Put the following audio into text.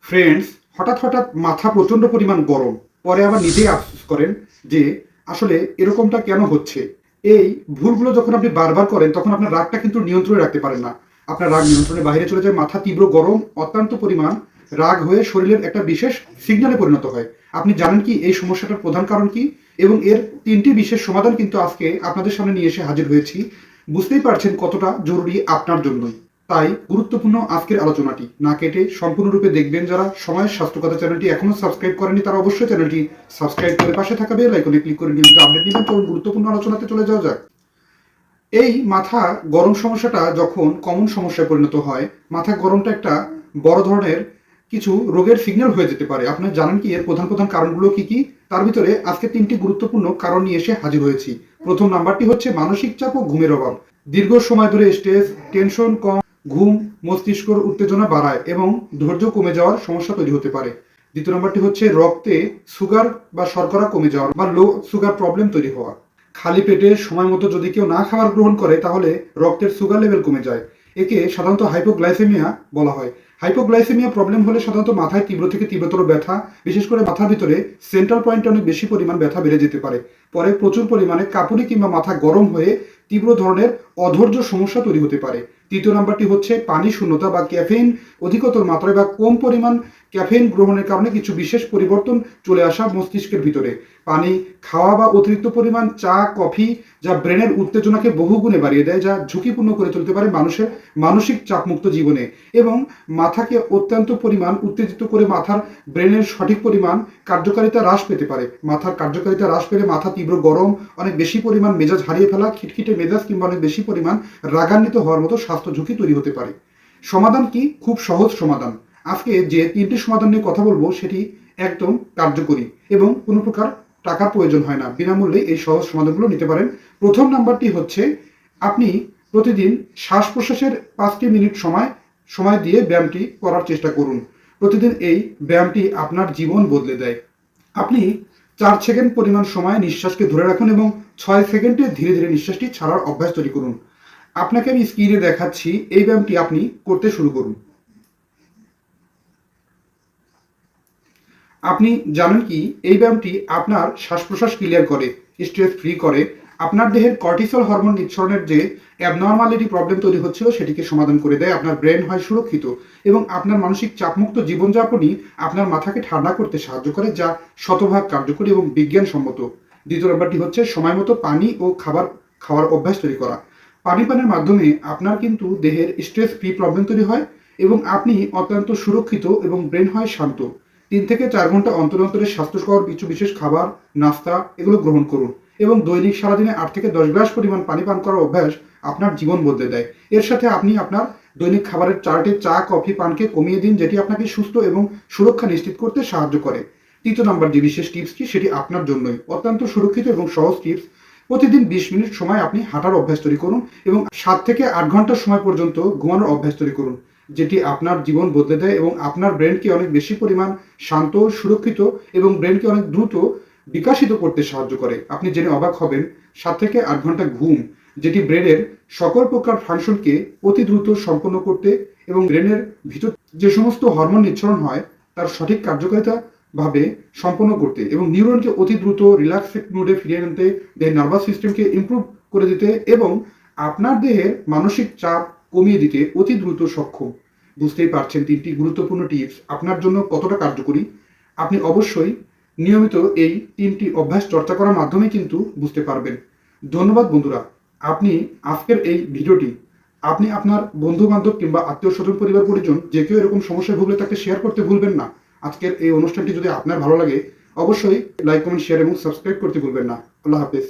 Friends, হঠাৎ হঠাৎ মাথা প্রচণ্ড পরিমাণ গরম, পরে আবার নিজেই আফসোস করেন যে আসলে এরকমটা কেন হচ্ছে। এই ভুলগুলো যখন আপনি বারবার করেন তখন আপনার রাগটা কিন্তু নিয়ন্ত্রণে রাখতে পারেন না। আপনার রাগ নিয়ন্ত্রণের বাইরে চলে যায়, মাথা তীব্র গরম, অত্যন্ত পরিমাণ রাগ হয়ে শরীরের একটা বিশেষ সিগন্যালে পরিণত হয়। আপনি জানেন কি এই সমস্যাটার প্রধান কারণ কি? এবং এর ৩টি বিশেষ সমাধান কিন্তু আজকে আপনাদের সামনে নিয়ে এসে হাজির হয়েছি। বুঝতেই পারছেন কতটা জরুরি আপনার জন্যই। তাই গুরুত্বপূর্ণ আজকের আলোচনাটি না কেটে সম্পূর্ণরূপে দেখবেন। যারা সময়ের স্বাস্থ্যকথা চ্যানেলটি এখনো সাবস্ক্রাইব করেনি তারা অবশ্যই চ্যানেলটি সাবস্ক্রাইব করে পাশে থাকা বেল আইকনে ক্লিক করে নিয়মিত আপডেট নেবেন। চলুন গুরুত্বপূর্ণ আলোচনাতে চলে যাওয়া যাক। এই মাথা গরম সমস্যাটা যখন কমন সমস্যায় পরিণত হয়, মাথা গরমটা একটা বড় ধরনের কিছু রোগের সিগন্যাল হয়ে যেতে পারে। আপনি জানেন কি এর প্রধান প্রধান কারণগুলো কি কি? তার ভিতরে আজকে ৩টি গুরুত্বপূর্ণ কারণ নিয়ে এসে হাজির হয়েছি। প্রথম নাম্বারটি হচ্ছে মানসিক চাপ ও ঘুমের অভাব। দীর্ঘ সময় ধরে স্ট্রেস, টেনশন কম, ঘুম মস্তিষ্কর উত্তেজনা বাড়ায় এবং ধৈর্য কমে যাওয়ার সমস্যা তৈরি হতে পারে। দ্বিতীয় নম্বরটি হচ্ছে রক্তে সুগার বা শর্করা কমে যাওয়ার বা লো সুগার প্রবলেম তৈরি হওয়া। খালি পেটে সময় মতো যদি কেউ না খাবার গ্রহণ করে তাহলে রক্তের সুগার লেভেল কমে যায়। একে সাধারণত হাইপোগ্লাইসেমিয়া বলা হয়। হাইপোগ্লাইসেমিয়া প্রবলেম হলে সাধারণত মাথায় তীব্র থেকে তীব্রতর ব্যথা, বিশেষ করে মাথার ভিতরে সেন্ট্রাল পয়েন্টে অনেক বেশি পরিমাণ ব্যথা বেড়ে যেতে পারে। পরে প্রচুর পরিমাণে কাঁপুনি কিংবা মাথা গরম হয়ে তীব্র ধরনের অধৈর্য সমস্যা তৈরি হতে পারে। তৃতীয় নাম্বারটি হচ্ছে পানি শূন্যতা বা ক্যাফেইন অধিকতর মাত্রায় বা কম পরিমাণ ক্যাফেইন গ্রহণের কারণে কিছু বিশেষ পরিবর্তন চলে আসা মস্তিষ্কের ভিতরে। পানি খাওয়া বা অতিরিক্ত পরিমাণ চা, কফি যা ব্রেনের উত্তেজনাকে বহুগুণে বাড়িয়ে দেয়, যা ঝুঁকিপূর্ণ করে তুলতে পারে মানুষের মানসিক চাপমুক্ত জীবনে এবং মাথাকে অত্যন্ত পরিমাণ উত্তেজিত করে মাথার ব্রেনের সঠিক পরিমাণ কার্যকারিতা হ্রাস পেতে পারে। মাথার কার্যকারিতা হ্রাস পেলে মাথা তীব্র গরম, অনেক বেশি পরিমাণ মেজাজ হারিয়ে ফেলা, খিটখিটে মেজাজ কিংবা অনেক বেশি পরিমাণ রাগান্বিত হওয়ার মতো স্বাস্থ্য ঝুঁকি তৈরি হতে পারে। সমাধান কি? খুব সহজ সমাধান। আজকে যে ৩টি সমাধান নিয়ে কথা বলবো সেটি একদম কার্যকরী এবং কোনো প্রকার টাকার প্রয়োজন হয় না। বিনামূল্যে এই সহজ সমাধানগুলো নিতে পারেন। প্রথম নাম্বারটি হচ্ছে আপনি প্রতিদিন শ্বাস প্রশ্বাসের ৫টি মিনিট সময় দিয়ে ব্যায়ামটি করার চেষ্টা করুন। প্রতিদিন এই ব্যায়ামটি আপনার জীবন বদলে দেয়। আপনি ৪ সেকেন্ড পরিমাণ সময় নিঃশ্বাসকে ধরে রাখুন এবং ৬ সেকেন্ডে ধীরে ধীরে নিঃশ্বাসটি ছাড়ার অভ্যাস তৈরি করুন। আপনাকে আমি স্ক্রিনে দেখাচ্ছি, এই ব্যায়ামটি আপনি করতে শুরু করুন। আপনি জানেন কি এই ব্যায়ামটি আপনার শ্বাস প্রশ্বাস ক্লিয়ার করে, স্ট্রেস ফ্রি করে, আপনার দেহের কর্টিসল হরমোন নিঃসরণের যে অ্যাবনর্মালিটি প্রবলেম তৈরি হচ্ছিল সেটিকে সমাধান করে দেয়। আপনার ব্রেন হয় সুরক্ষিত এবং আপনার মানসিক চাপমুক্ত জীবনযাপনই আপনার মাথাকে ঠান্ডা করতে সাহায্য করে, যা শতভাগ কার্যকরী এবং বিজ্ঞানসম্মত। দ্বিতীয় ব্যাপারটি হচ্ছে সময় মতো পানি ও খাবার খাওয়ার অভ্যাস তৈরি করা। পানি পানের মাধ্যমে আপনার কিন্তু দেহের স্ট্রেস ফ্রি প্রবলেম তৈরি হয় এবং আপনি অত্যন্ত সুরক্ষিত এবং ব্রেন হয় শান্ত। ৩ থেকে ৪ ঘন্টা অন্তর অন্তরে স্বাস্থ্যকর কিছু বিশেষ খাবার, নাস্তা এগুলো গ্রহণ করুন এবং দৈনিক সারাদিনে ৮ থেকে ১০ গ্লাস পরিমাণ পানি পান করার অভ্যাস আপনার জীবন বদলে দেয়। এর সাথে আপনি আপনার দৈনিক খাবারের চার্টে চা, কফি পানকে কমিয়ে দিন, যেটি আপনাকে সুস্থ এবং সুরক্ষা নিশ্চিত করতে সাহায্য করে। ৩য় নাম্বার যে বিশেষ টিপসটি সেটি আপনার জন্যই অত্যন্ত সুরক্ষিত এবং সহজ টিপস। প্রতিদিন ২০ মিনিট সময় আপনি হাঁটার অভ্যাস তৈরি করুন এবং ৭ থেকে ৮ ঘন্টা সময় পর্যন্ত ঘুমানোর অভ্যাস তৈরি করুন, যেটি আপনার জীবন বদলে দেয় এবং আপনার ব্রেনকে অনেক বেশি পরিমাণ শান্ত, সুরক্ষিত এবং ব্রেনকে অনেক দ্রুত বিকাশিত করতে সাহায্য করে। আপনি জেনে অবাক হবেন ৭ থেকে ৮ ঘন্টা ঘুম, যেটি ব্রেনের সকল প্রকার ফাংশনকে অতি দ্রুত সম্পন্ন করতে এবং ব্রেনের ভিতর যে সমস্ত হরমোন নিঃসরণ হয় তার সঠিক কার্যকারিতা ভাবে সম্পন্ন করতে এবং নিউরনকে অতি দ্রুত রিল্যাক্স মুডে ফিরিয়ে আনতে, দেহের নার্ভাস সিস্টেমকে ইমপ্রুভ করে দিতে এবং আপনার দেহের মানসিক চাপ কমিয়ে দিতে অতি দ্রুত সক্ষম। বুঝতেই পারছেন ৩টি গুরুত্বপূর্ণ টিপস আপনার জন্য কতটা কার্যকরী। আপনি অবশ্যই নিয়মিত এই ৩টি অভ্যাস চর্চা করার মাধ্যমে কিন্তু বুঝতে পারবেন। ধন্যবাদ বন্ধুরা। আপনি আজকের এই ভিডিওটি আপনি আপনার বন্ধু বান্ধব কিংবা আত্মীয় স্বজন পরিবার পরিজন যে কেউ এরকম সমস্যায় ভুগলে তাকে শেয়ার করতে ভুলবেন না। আজকের এই অনুষ্ঠানটি যদি আপনার ভালো লাগে অবশ্যই লাইক, কমেন্ট, শেয়ার এবং সাবস্ক্রাইব করতে ভুলবেন না। আল্লাহ হাফেজ।